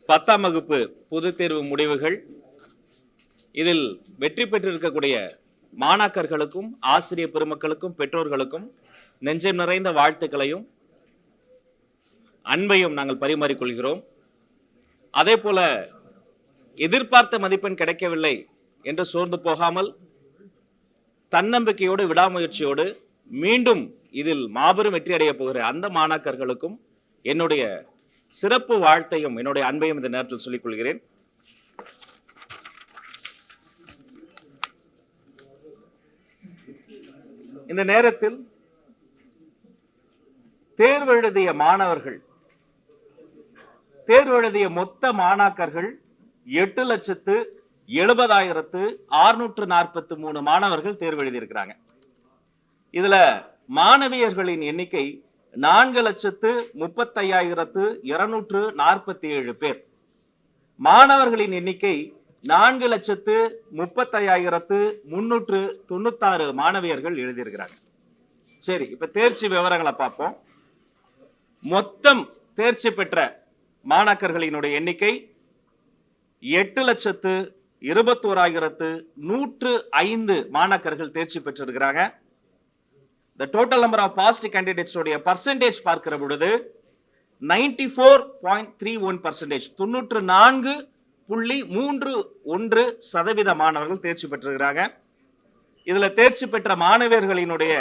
10ஆம் வகுப்பு பொதுத் தேர்வு முடிவுகள். இதில் வெற்றி பெற்றிருக்கக்கூடிய மாணாக்கர்களுக்கும் ஆசிரியர் பெருமக்களுக்கும் பெற்றோர்களுக்கும் நெஞ்சம் நிறைந்த வாழ்த்துக்களையும் அன்பையும் நாங்கள் பரிமாறிக்கொள்கிறோம். அதே போல எதிர்பார்த்த மதிப்பெண் கிடைக்கவில்லை என்று சோர்ந்து போகாமல் தன்னம்பிக்கையோடு விடாமுயற்சியோடு மீண்டும் இதில் மாபெரும் வெற்றி அடைய போகிற அந்த மாணாக்கர்களுக்கும் என்னுடைய சிறப்பு வாழ்த்தையும் என்னுடைய அன்பையும் இந்த நேரத்தில் சொல்லிக் கொள்கிறேன். இந்த நேரத்தில் தேர்வு எழுதிய மாணவர்கள், தேர்வு எழுதிய மொத்த மாணாக்கர்கள் 8,70,643 மாணவர்கள் தேர்வு எழுதியிருக்கிறாங்க. இதுல மாணவியர்களின் எண்ணிக்கை 4,35,247 பேர். மாணவர்களின் எண்ணிக்கை 4,35,396 மாணவியர்கள் எழுதியிருக்கிறாங்க. சரி, இப்ப தேர்ச்சி விவரங்களை பார்ப்போம். மொத்தம் தேர்ச்சி பெற்ற மாணாக்கர்களினுடைய எண்ணிக்கை 8,21,105 மாணாக்கர்கள் தேர்ச்சி பெற்றிருக்கிறாங்க. The total number of passed candidates உடைய percentage பார்க்கிற பொழுது 94.31%, 94.31% மாணவர்கள் தேர்ச்சி பெற்றிருக்கிறாங்க. இதுல தேர்ச்சி பெற்ற மாணவர்களினுடைய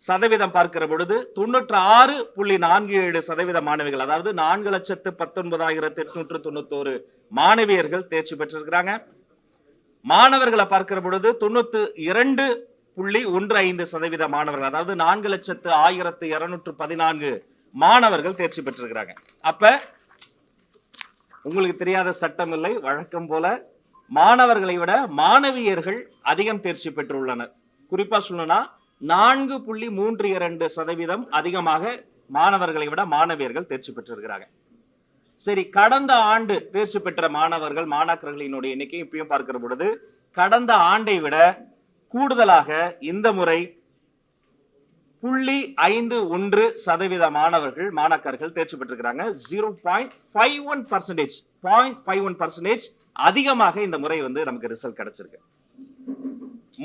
சதவீதம் பார்க்கிற பொழுது 96.47% மாணவிகள், அதாவது 4,19,891 மாணவியர்கள் தேர்ச்சி பெற்றிருக்கிறாங்க. மாணவர்களை பார்க்கிற பொழுது 92.15% மாணவர்கள், அதாவது 4,01,214 மாணவர்கள் தேர்ச்சி பெற்றிருக்கிறாங்க. அப்ப உங்களுக்கு தெரியாத சட்டம் இல்லை, வழக்கம் போல மாணவர்களை விட மாணவியர்கள் அதிகம் தேர்ச்சி பெற்றுள்ளனர். குறிப்பா சொல்லணும்னா 4.32% அதிகமாக மாணவர்களை விட மாணவியர்கள் தேர்ச்சி பெற்றிருக்கிறாங்க. சரி, கடந்த ஆண்டு தேர்ச்சி பெற்ற மாணவர்கள் மாணாக்கர்களினுடைய எண்ணிக்கை இப்பயும் பார்க்கிற பொழுது கடந்த ஆண்டை விட கூடுதலாக இந்த முறை 0.51% மாணவர்கள் மாணாக்கர்கள் தேர்ச்சி பெற்றிருக்கிறாங்க. 0.51% அதிகமாக இந்த முறை நமக்கு ரிசல்ட் கிடைச்சிருக்கு.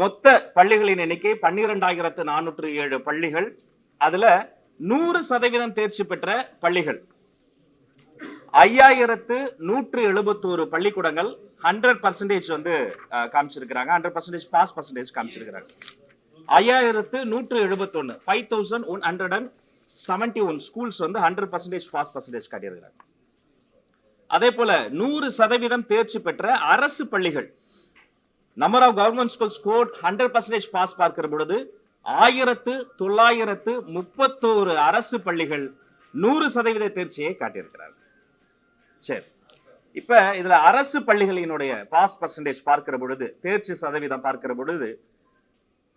மொத்த பள்ளிகளின் எண்ணிக்கை 12,407 பள்ளிகள். அதுல 100% தேர்ச்சி பெற்ற பள்ளிகள் 5,171 பள்ளிக்கூடங்கள் 100% காமிச்சிருக்கிறாங்க. 100% பாஸ் பர்சன்டேஜ் காமிச்சிருக்கிறாங்க. 5,171 5,171 ஸ்கூல்ஸ் 100% பாஸ் பர்சன்டேஜ் காட்டியிருக்கிறாங்க. அதே போல 100% தேர்ச்சி பெற்ற அரசு பள்ளிகள், number of government school scored 100% pass பார்க்கிற பொழுது 1,931 அரசு பள்ளிகள் 100% தேர்ச்சியை காட்டியிருக்கிறார்கள். சரி, இப்ப இதுல அரசு பள்ளிகளினுடைய பாஸ் பர்சன்டேஜ் பார்க்கிற பொழுது, தேர்ச்சி சதவீதம் பார்க்கிற பொழுது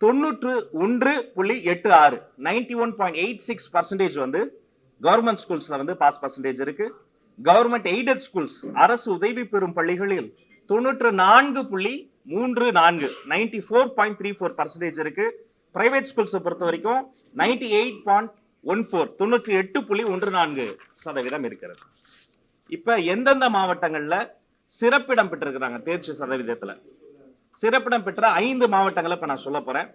91.86 91.86% கவர்மெண்ட் ஸ்கூல்ஸ்ல பாஸ் பர்சன்டேஜ் இருக்கு. கவர்மெண்ட் எய்டட் ஸ்கூல்ஸ், அரசு உதவி பெறும் பள்ளிகளில் 94.34 94.34% இருக்கு. பிரைவேட் ஸ்கூல்ஸ் பொறுத்த வரைக்கும் 98.14 98.14% இருக்கிறது. இப்ப எந்தெந்த மாவட்டங்கள்ல சிறப்பிடம் பெற்றிருக்கிறாங்க தேர்ச்சி சதவீதத்துல? சிறப்பிடம் பெற்ற 5 மாவட்டங்களை இப்ப நான் சொல்ல போறேன்.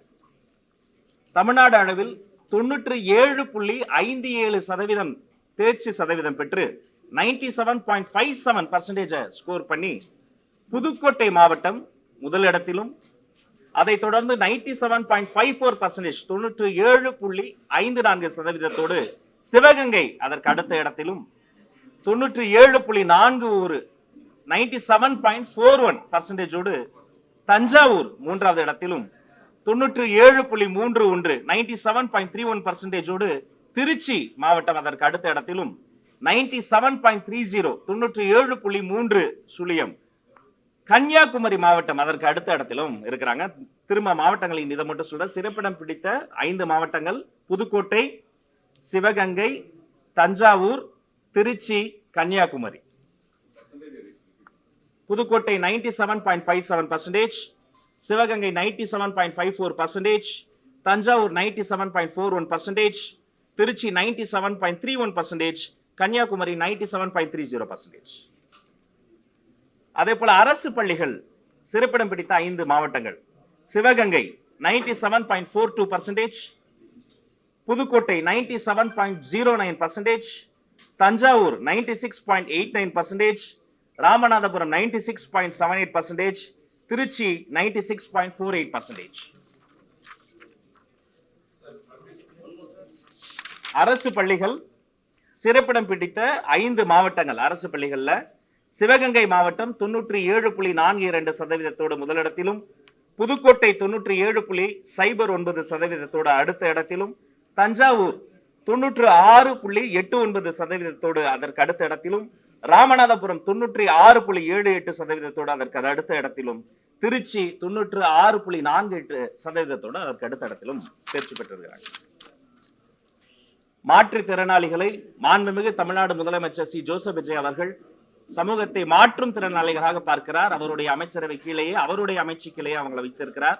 தமிழ்நாடு அளவில் 97.57% தேர்ச்சி சதவீதம் பெற்று 97.57% ஸ்கோர் பண்ணி புதுக்கோட்டை மாவட்டம் முதலிடத்திலும், அதை தொடர்ந்து 97.54% 97.54% சிவகங்கை அதற்கு அடுத்த இடத்திலும், 97.41 97.41% தஞ்சாவூர் மூன்றாவது இடத்திலும், 97.31 97.31% திருச்சி மாவட்டம் அதற்கு அடுத்த இடத்திலும், 97.30 97.3 கன்னியாகுமரி மாவட்டம் அதற்கு அடுத்த இடத்திலும் இருக்கிறாங்க. திரும்ப மாவட்டங்களின் இதை மட்டும் சொல்ற, சிறப்பிடம் பிடித்த 5 மாவட்டங்கள் புதுக்கோட்டை, சிவகங்கை, தஞ்சாவூர், திருச்சி, கன்னியாகுமரி. புதுக்கோட்டை 97.57%, சிவகங்கை 97.54%, தஞ்சாவூர் 97.41%, திருச்சி 97.31%, கன்னியாகுமரி 97.30%. அதே போல அரசு பள்ளிகள் சிறப்பிடம் பிடித்த 5 மாவட்டங்கள்: சிவகங்கை 97.42%, புதுக்கோட்டை 97.09%, தஞ்சாவூர் 96.89%, ராமநாதபுரம் 96.78%, திருச்சி 96.48%. அரசு பள்ளிகள் சிறப்பிடம் பிடித்த 5 மாவட்டங்கள். அரசு பள்ளிகள்ல சிவகங்கை மாவட்டம் 97.42% முதலிடத்திலும், புதுக்கோட்டை 97.09% அடுத்த இடத்திலும், தஞ்சாவூர் 96.89% அதற்கு அடுத்த இடத்திலும், ராமநாதபுரம் 96.78% அதற்கு அடுத்த இடத்திலும், திருச்சி 96.48% அதற்கு அடுத்த இடத்திலும் தேர்ச்சி பெற்றிருக்கிறார்கள். மாற்றுத்திறனாளிகளை மாண்புமிகு தமிழ்நாடு முதலமைச்சர் சி. ஜோசப் விஜய் அவர்கள் சமூகத்தை மாற்றும் திறனாளிகளாக பார்க்கிறார். அவருடைய அமைச்சரவை கீழேயே, அவருடைய அமைச்சுக்கிலேயே அவங்களை வைத்திருக்கிறார்.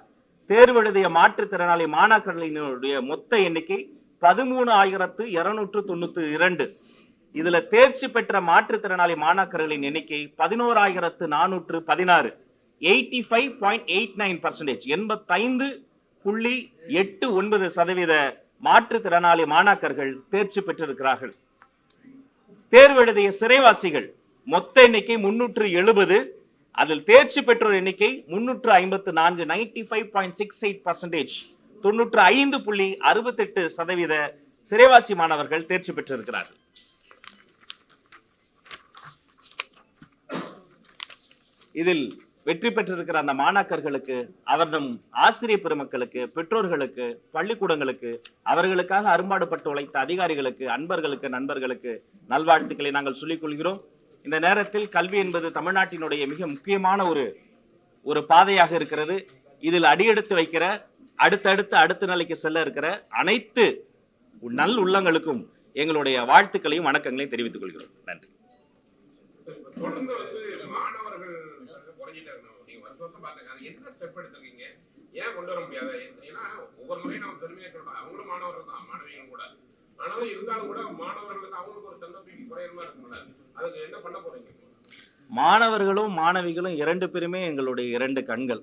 தேர்வு எழுதிய மாற்றுத்திறனாளி மாணாக்கர்களினுடைய மொத்த எண்ணிக்கை 13,292. இதுல தேர்ச்சி பெற்ற மாற்றுத்திறனாளி மாணாக்கர்களின் எண்ணிக்கை 11,416. 85.89%, 85.89% மாற்றுத்திறனாளி மாணாக்கர்கள் தேர்ச்சி பெற்றிருக்கிறார்கள். தேர்வு எழுதிய சிறைவாசிகள் மொத்த எண்ணிக்கை 370. அதில் தேர்ச்சி பெற்றோர் எண்ணிக்கை 354. 95.68%, 95.68% சிறைவாசி மாணவர்கள் தேர்ச்சி பெற்றிருக்கிறார்கள். இதில் வெற்றி பெற்றிருக்கிற அந்த மாணாக்கர்களுக்கு, அவர்தம் ஆசிரியர் பெருமக்களுக்கு, பெற்றோர்களுக்கு, பள்ளிக்கூடங்களுக்கு, அவர்களுக்காக அரும்பாடுபட்டு உழைத்த அதிகாரிகளுக்கு, அன்பர்களுக்கு, நண்பர்களுக்கு நல்வாழ்த்துக்களை நாங்கள் சொல்லிக் கொள்கிறோம். இந்த நேரத்தில் கல்வி என்பது தமிழ்நாட்டினுடைய மிக முக்கியமான ஒரு பாதையாக இருக்கிறது. இதில் அடியெடுத்து வைக்கிற, அடுத்த நிலைக்கு செல்ல இருக்கிற அனைத்து நல் உள்ளங்களுக்கும் எங்களுடைய வாழ்த்துக்களையும் வணக்கங்களையும் தெரிவித்துக் கொள்கிறோம். நன்றி. மாணவர்களும் மாணவிகளும் 2 பேருமே எங்களுடைய 2 கண்கள்.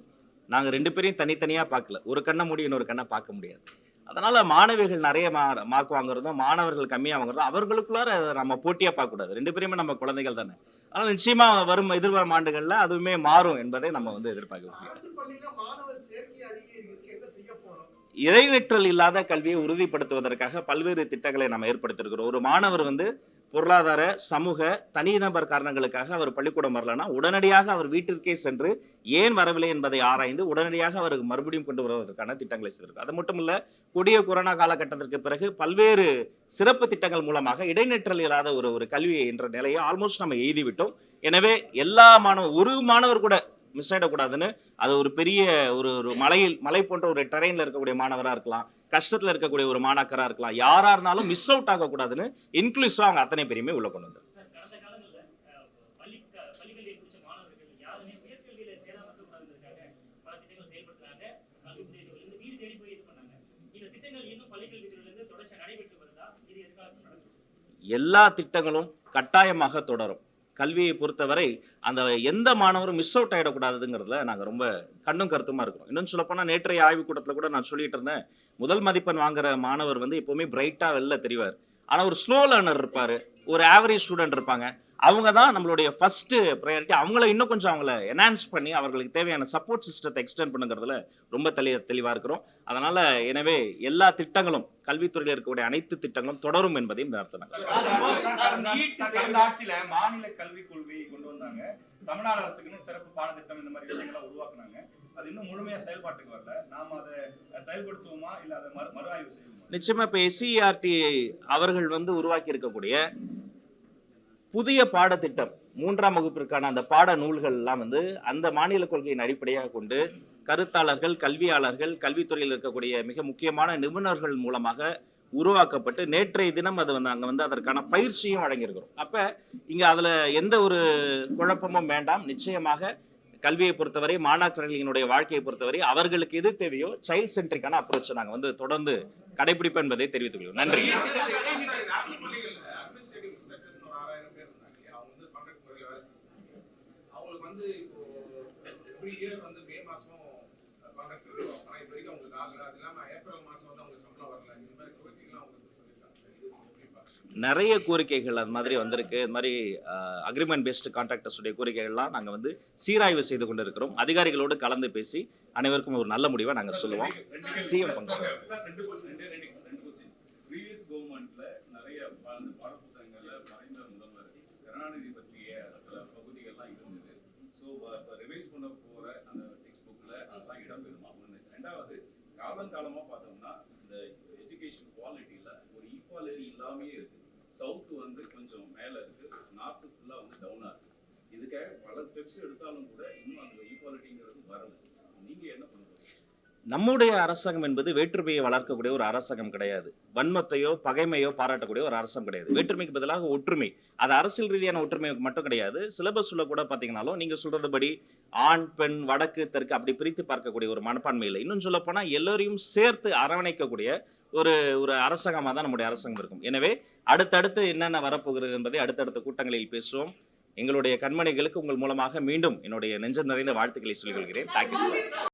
நாங்க 2 பேரையும் தனித்தனியா பார்க்கல. ஒரு கண்ணை மூடி இன்னொரு கண்ணை பார்க்க முடியாது. அதனால மாணவிகள் நிறைய மார்க் வாங்குறதும், மாணவர்கள் கம்மியா வாங்குறதும் அவர்களுக்குள்ளார நம்ம போட்டியா பார்க்க கூடாது. 2 பேருமே நம்ம குழந்தைகள் தானே. அதனால நிச்சயமா எதிர்வரும் ஆண்டுகள்ல அதுவுமே மாறும் என்பதை நம்ம எதிர்பார்க்கிறோம். இடைநிற்றல் இல்லாத கல்வியை உறுதிப்படுத்துவதற்காக பல்வேறு திட்டங்களை நம்ம ஏற்படுத்தியிருக்கிறோம். ஒரு மாணவர் பொருளாதார, சமூக, தனிநபர் காரணங்களுக்காக அவர் பள்ளிக்கூடம் வரலன்னா உடனடியாக அவர் வீட்டிற்கே சென்று ஏன் வரவில்லை என்பதை ஆராய்ந்து உடனடியாக அவருக்கு மறுபடியும் கொண்டு வருவதற்கான திட்டங்களை செய்திருக்கும். அது மட்டும் இல்ல, கொடிய கொரோனா காலகட்டத்திற்கு பிறகு பல்வேறு சிறப்பு திட்டங்கள் மூலமாக இடைநிற்றல் இல்லாத ஒரு கல்வி என்ற நிலையை ஆல்மோஸ்ட் நம்ம எய்திவிட்டோம். எனவே எல்லா ஒரு மாணவர் கூட மிஸ் ஆயிடக்கூடாதுன்னு, அது ஒரு பெரிய ஒரு மலை போன்ற ஒரு டெரைன்ல இருக்கக்கூடிய மாணவராக இருக்கலாம், கஷ்டத்துல இருக்கக்கூடிய ஒரு மாணாக்கரா இருக்கலாம், யாரா இருந்தாலும் மிஸ் அவுட் ஆகக்கூடாதுன்னு இன்க்ளூசிவா அவங்க அத்தனை பேருமே உள்ள கொண்டு வந்தார். எல்லா திட்டங்களும் கட்டாயமாக தொடரும். கல்வியை பொறுத்தவரை அந்த எந்த மாணவரும் மிஸ் அவுட் ஆகிடக்கூடாதுங்கிறதுல நாங்கள் ரொம்ப கண்ணும் கருத்துமா இருக்கிறோம். இன்னும் சொல்லப்போனால் நேற்றைய ஆய்வு கூட்டத்தில் கூட நான் சொல்லிட்டு இருந்தேன், முதல் மதிப்பெண் வாங்குற மாணவர் எப்பவுமே பிரைட்டா வெளில தெரிவார். ஆனால் ஒரு ஸ்லோ லேர்னர் இருப்பாரு, ஒரு ஆவரேஜ் ஸ்டூடெண்ட் இருப்பாங்க. அவங்க தான் நம்மளுடைய ஃபர்ஸ்ட் ப்ரையாரிட்டி. அவங்கள இன்னும் கொஞ்சம் அவங்கள என்ஹான்ஸ் பண்ணி அவர்களுக்கு தேவையான சப்போர்ட் சிஸ்டத்தை எக்ஸ்டெண்ட் பண்ணுங்கிறதுல ரொம்ப தெளிவாக இருக்கிறோம். அதனால எனவே எல்லா திட்டங்களும், கல்வித்துறையில் இருக்கக்கூடிய அனைத்து திட்டங்களும் தொடரும் என்பதையும் இந்த நேரத்தில் ஆட்சியில மாநில கல்விக் கொள்கையை கொண்டு வந்தாங்க. தமிழ்நாடு அரசுக்குன்னு சிறப்பு பாடத்திட்டம் இந்த மாதிரி விஷயங்களை உருவாக்குனாங்க. அது இன்னும் முழுமையா செயல்பாட்டுக்கு வரல. நாம அதை செயல்படுத்துவோமா இல்ல அதை மறு ஆய்வு செய்வோமா? நிச்சயமா இப்ப SCERT அவர்கள் உருவாக்கி இருக்கக்கூடிய புதிய பாடத்திட்டம் 3ஆம் வகுப்பிற்கான அந்த பாட நூல்கள் எல்லாம் அந்த மாநில கொள்கையின் அடிப்படையாக கொண்டு கருத்தாளர்கள், கல்வியாளர்கள், கல்வித்துறையில் இருக்கக்கூடிய மிக முக்கியமான நிபுணர்கள் மூலமாக உருவாக்கப்பட்டு நேற்றைய தினம் அது அங்க அதற்கான பயிற்சியும் வழங்கியிருக்கிறோம். அப்ப இங்க அதுல எந்த ஒரு குழப்பமும் வேண்டாம். நிச்சயமாக கல்வியை பொறுத்தவரை, மாணாக்கர்களினுடைய வாழ்க்கையை பொறுத்தவரை அவர்களுக்கு எது தேவையோ சைல்ட் சென்ட்ரிக்கான அப்ரோச் நாங்க தொடர்ந்து கடைபிடிப்போம் என்பதை தெரிவித்துக் கொள்கிறோம். நன்றி. வந்து இப்போ எவ்ரி இயர் வந்து மே மாசம் கான்ட்ராக்ட் இருக்கும். ஆனா இப்போ வரைக்கும் அவங்களுக்கு ஆகல. அது இல்லாம ஏப்ரல் மாசம் வந்து அவங்களுக்கு சம்பளம் வரல. இந்த மாதிரி கோரிக்கைகள்லாம் அவங்களுக்கு சொல்லியிருக்காங்க. இது எப்படி பாக்குறீங்க? நிறைய கோரிக்கைகள் அது மாதிரி வந்திருக்கு. இது மாதிரி அக்ரிமெண்ட் பேஸ்டு கான்ட்ராக்டர்ஸ் உடைய கோரிக்கைகள்லாம் நாங்க வந்து சீராய்வு செய்து கொண்டு இருக்கிறோம். அதிகாரிகளோடு கலந்து பேசி அனைவருக்கும் ஒரு நல்ல முடிவை நாங்க சொல்லுவோம். CM function. ரெண்டு கொஸ்டின். ப்ரீவியஸ் கவர்மெண்ட்ல நிறைய அந்த பாடப்புத்தகங்கள்ல மறைந்த முதல்வர் கருணாநிதி பற்றிய சில பகுதிகள்லாம் இருந்தது. ஸோ ரிவைஸ் பண்ண போற அந்த டெக்ஸ்ட் புக்ல அதெல்லாம் இடம்பெறுமா? ஒன்று. ரெண்டாவது, காலங்காலமா பார்த்தோம்னா இந்த எஜுகேஷன் குவாலிட்டியில ஒரு ஈக்குவாலிட்டி இல்லாமயே இருக்கு. சவுத் வந்து கொஞ்சம் மேல இருக்கு, நார்த் ஃபுல்லா வந்து டவுனா இருக்கு. இதுக்காக பல ஸ்டெப்ஸ் எடுத்தாலும் கூட இன்னும் அந்த ஈக்குவாலிட்டிங்கிறது வரல. நீங்க என்ன பண்ணுவீங்க? நம்முடைய அரசாங்கம் என்பது வேற்றுமையை வளர்க்கக்கூடிய ஒரு அரசாங்கம் கிடையாது. வன்மத்தையோ பகைமையோ பாராட்டக்கூடிய ஒரு அரசாங்கம் கிடையாது. வேற்றுமைக்கு பதிலாக ஒற்றுமை. அது அரசியல் ரீதியான ஒற்றுமை மட்டும் கிடையாது. சிலபஸ்ல கூட பாத்தீங்கன்னாலும் நீங்க சொல்றதுபடி ஆண் பெண் வடக்கு தெற்கு அப்படி பிரித்து பார்க்கக்கூடிய ஒரு மனப்பான்மை இல்லை. இன்னும் சொல்ல போனா எல்லோரையும் சேர்த்து அரவணைக்கக்கூடிய ஒரு ஒரு அரசாங்கமாக தான் நம்முடைய அரசாங்கம் இருக்கும். எனவே அடுத்தடுத்து என்னென்ன வரப்போகிறது என்பதை அடுத்தடுத்த கூட்டங்களில் பேசுவோம். எங்களுடைய கண்மணிகளுக்கு உங்கள் மூலமாக மீண்டும் என்னுடைய நெஞ்சம் நிறைந்த வாழ்த்துக்களை சொல்லிக் கொள்கிறேன். தேங்க்யூ.